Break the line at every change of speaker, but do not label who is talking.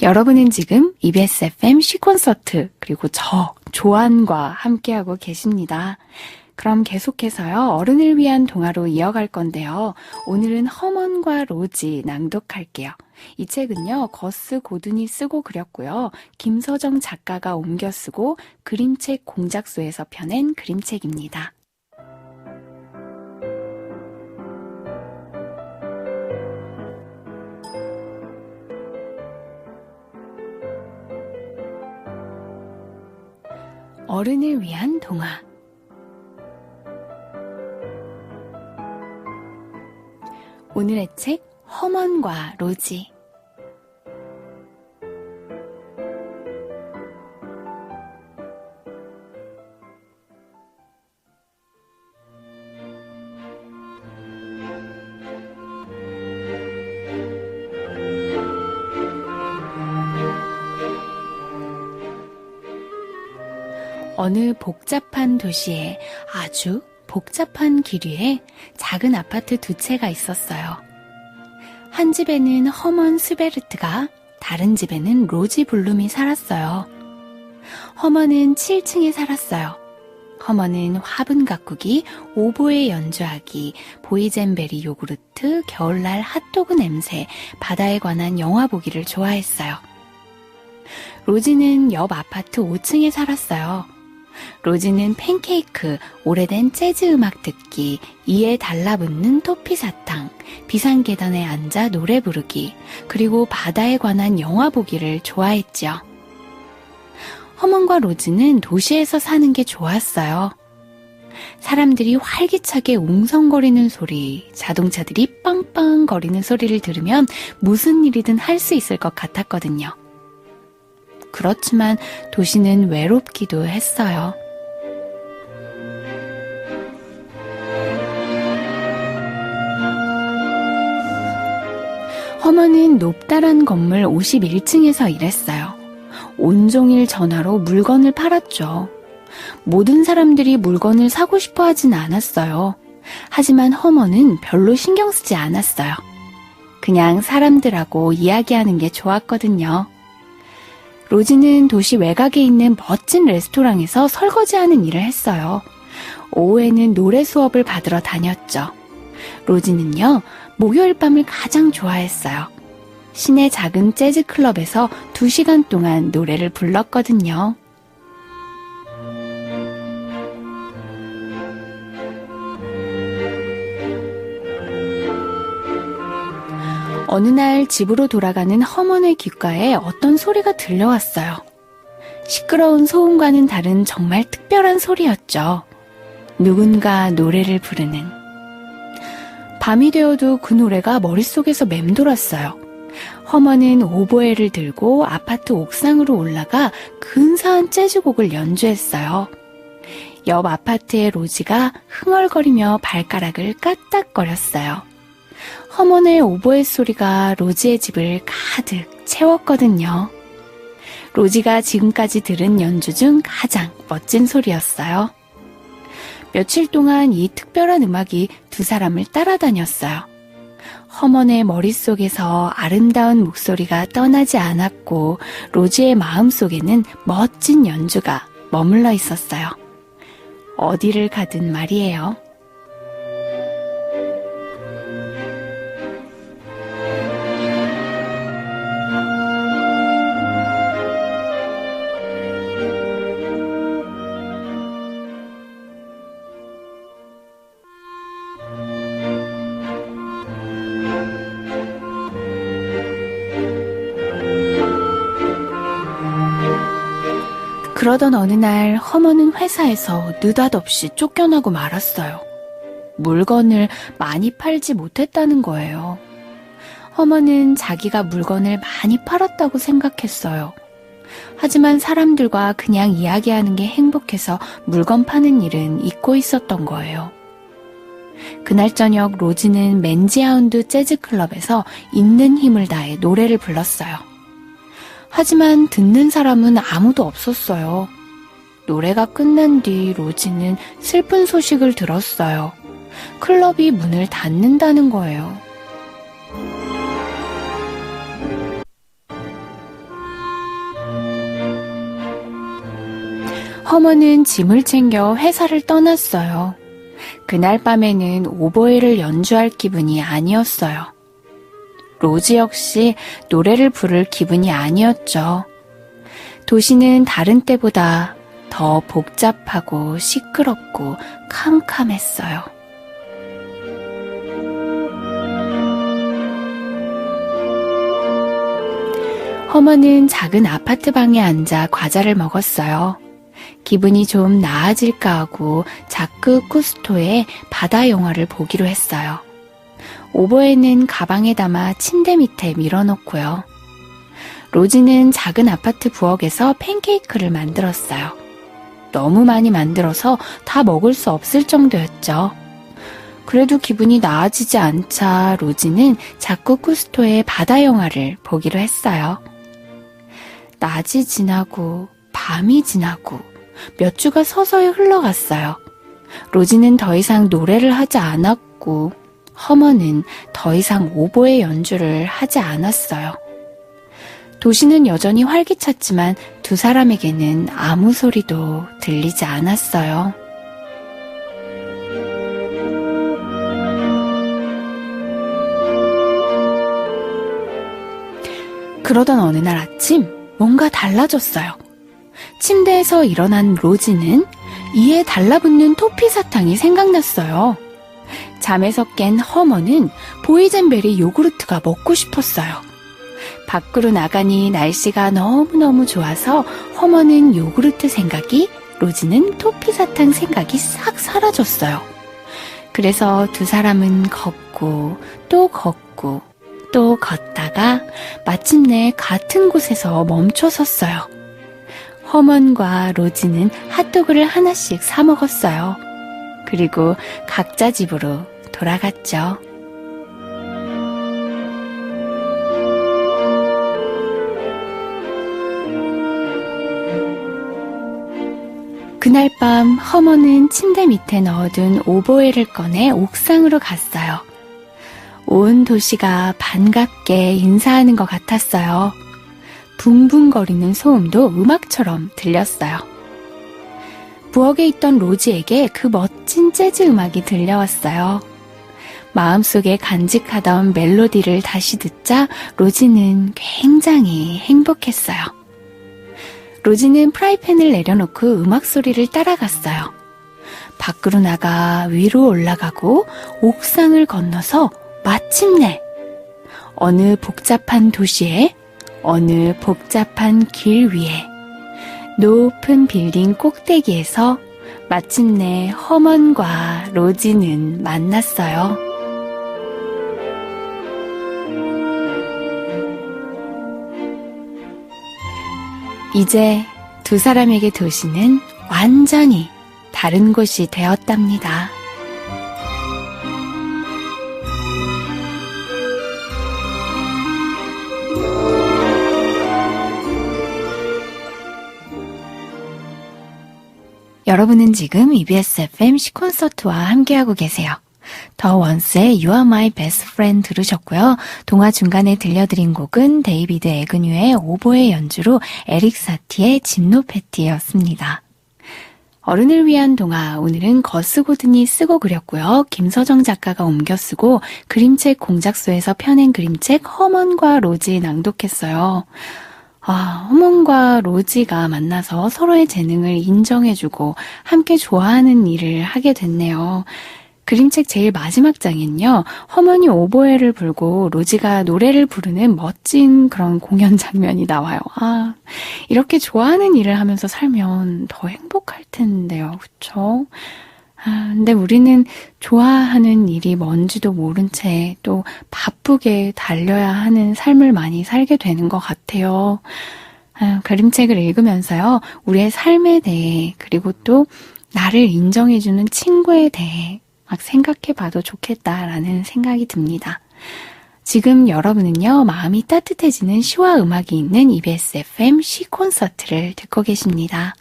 여러분은 지금 EBS FM 쉬콘서트 그리고 저 조안과 함께하고 계십니다. 그럼 계속해서요. 어른을 위한 동화로 이어갈 건데요. 오늘은 허먼과 로지 낭독할게요. 이 책은요. 거스 고든이 쓰고 그렸고요. 김서정 작가가 옮겨 쓰고 그림책 공작소에서 펴낸 그림책입니다. 어른을 위한 동화. 오늘의 책 허먼과 로지. 어느 복잡한 도시에 아주 복잡한 길 위에 작은 아파트 두 채가 있었어요. 한 집에는 허먼 스베르트가, 다른 집에는 로지 블룸이 살았어요. 허먼은 7층에 살았어요. 허먼은 화분 가꾸기, 오보에 연주하기, 보이젠베리 요구르트, 겨울날 핫도그 냄새, 바다에 관한 영화 보기를 좋아했어요. 로지는 옆 아파트 5층에 살았어요. 로지는 팬케이크, 오래된 재즈 음악 듣기, 이에 달라붙는 토피 사탕, 비상계단에 앉아 노래 부르기, 그리고 바다에 관한 영화 보기를 좋아했죠. 허먼과 로지는 도시에서 사는 게 좋았어요. 사람들이 활기차게 웅성거리는 소리, 자동차들이 빵빵거리는 소리를 들으면 무슨 일이든 할 수 있을 것 같았거든요. 그렇지만 도시는 외롭기도 했어요. 허먼은 높다란 건물 51층에서 일했어요. 온종일 전화로 물건을 팔았죠. 모든 사람들이 물건을 사고 싶어 하진 않았어요. 하지만 허먼은 별로 신경 쓰지 않았어요. 그냥 사람들하고 이야기하는 게 좋았거든요. 로지는 도시 외곽에 있는 멋진 레스토랑에서 설거지하는 일을 했어요. 오후에는 노래 수업을 받으러 다녔죠. 로지는요, 목요일 밤을 가장 좋아했어요. 시내 작은 재즈 클럽에서 2시간 동안 노래를 불렀거든요. 어느 날 집으로 돌아가는 허먼의 귓가에 어떤 소리가 들려왔어요. 시끄러운 소음과는 다른 정말 특별한 소리였죠. 누군가 노래를 부르는. 밤이 되어도 그 노래가 머릿속에서 맴돌았어요. 허먼은 오보에를 들고 아파트 옥상으로 올라가 근사한 재즈곡을 연주했어요. 옆 아파트의 로지가 흥얼거리며 발가락을 까딱거렸어요. 허먼의 오보에 소리가 로지의 집을 가득 채웠거든요. 로지가 지금까지 들은 연주 중 가장 멋진 소리였어요. 며칠 동안 이 특별한 음악이 두 사람을 따라다녔어요. 허먼의 머릿속에서 아름다운 목소리가 떠나지 않았고 로지의 마음속에는 멋진 연주가 머물러 있었어요. 어디를 가든 말이에요. 그러던 어느 날 허먼은 회사에서 느닷없이 쫓겨나고 말았어요. 물건을 많이 팔지 못했다는 거예요. 허먼은 자기가 물건을 많이 팔았다고 생각했어요. 하지만 사람들과 그냥 이야기하는 게 행복해서 물건 파는 일은 잊고 있었던 거예요. 그날 저녁 로지는 맨지하운드 재즈클럽에서 있는 힘을 다해 노래를 불렀어요. 하지만 듣는 사람은 아무도 없었어요. 노래가 끝난 뒤 로지는 슬픈 소식을 들었어요. 클럽이 문을 닫는다는 거예요. 허먼은 짐을 챙겨 회사를 떠났어요. 그날 밤에는 오보에를 연주할 기분이 아니었어요. 로즈 역시 노래를 부를 기분이 아니었죠. 도시는 다른 때보다 더 복잡하고 시끄럽고 캄캄했어요. 허먼은 작은 아파트 방에 앉아 과자를 먹었어요. 기분이 좀 나아질까 하고 자크 쿠스토의 바다 영화를 보기로 했어요. 오보에는 가방에 담아 침대 밑에 밀어놓고요. 로즈는 작은 아파트 부엌에서 팬케이크를 만들었어요. 너무 많이 만들어서 다 먹을 수 없을 정도였죠. 그래도 기분이 나아지지 않자 로즈는 자쿠 쿠스토의 바다 영화를 보기로 했어요. 낮이 지나고 밤이 지나고 몇 주가 서서히 흘러갔어요. 로즈는 더 이상 노래를 하지 않았고 허먼은 더 이상 오보의 연주를 하지 않았어요. 도시는 여전히 활기찼지만 두 사람에게는 아무 소리도 들리지 않았어요. 그러던 어느 날 아침 뭔가 달라졌어요. 침대에서 일어난 로즈는 이에 달라붙는 토피 사탕이 생각났어요. 잠에서 깬 허먼은 보이젠베리 요구르트가 먹고 싶었어요. 밖으로 나가니 날씨가 너무너무 좋아서 허먼은 요구르트 생각이, 로즈는 토피 사탕 생각이 싹 사라졌어요. 그래서 두 사람은 걷고 또 걷고 또 걷다가 마침내 같은 곳에서 멈춰 섰어요. 허먼과 로즈는 핫도그를 하나씩 사 먹었어요. 그리고 각자 집으로 돌아갔죠. 그날 밤 허먼은 침대 밑에 넣어둔 오보에를 꺼내 옥상으로 갔어요. 온 도시가 반갑게 인사하는 것 같았어요. 붕붕거리는 소음도 음악처럼 들렸어요. 부엌에 있던 로즈에게 그 멋진 재즈 음악이 들려왔어요. 마음속에 간직하던 멜로디를 다시 듣자 로즈는 굉장히 행복했어요. 로즈는 프라이팬을 내려놓고 음악 소리를 따라갔어요. 밖으로 나가 위로 올라가고 옥상을 건너서 마침내 어느 복잡한 도시에 어느 복잡한 길 위에 높은 빌딩 꼭대기에서 마침내 허먼과 로즈는 만났어요. 이제 두 사람에게 도시는 완전히 다른 곳이 되었답니다. 여러분은 지금 EBS FM 시콘서트와 함께하고 계세요. 더 원스의 You Are My Best Friend 들으셨고요. 동화 중간에 들려드린 곡은 데이비드 에그뉴의 오보의 연주로 에릭 사티의 짐노패티였습니다. 어른을 위한 동화, 오늘은 거스 고든이 쓰고 그렸고요. 김서정 작가가 옮겨 쓰고 그림책 공작소에서 펴낸 그림책 허먼과 로즈 낭독했어요. 허먼과 로즈가 만나서 서로의 재능을 인정해주고 함께 좋아하는 일을 하게 됐네요. 그림책 제일 마지막 장엔요, 허먼이 오보에를 불고 로즈가 노래를 부르는 멋진 그런 공연 장면이 나와요. 이렇게 좋아하는 일을 하면서 살면 더 행복할 텐데요. 그쵸? 근데 우리는 좋아하는 일이 뭔지도 모른 채 또 바쁘게 달려야 하는 삶을 많이 살게 되는 것 같아요. 그림책을 읽으면서요, 우리의 삶에 대해, 그리고 또 나를 인정해주는 친구에 대해 막 생각해봐도 좋겠다라는 생각이 듭니다. 지금 여러분은요, 마음이 따뜻해지는 시와 음악이 있는 EBS FM 시 콘서트를 듣고 계십니다.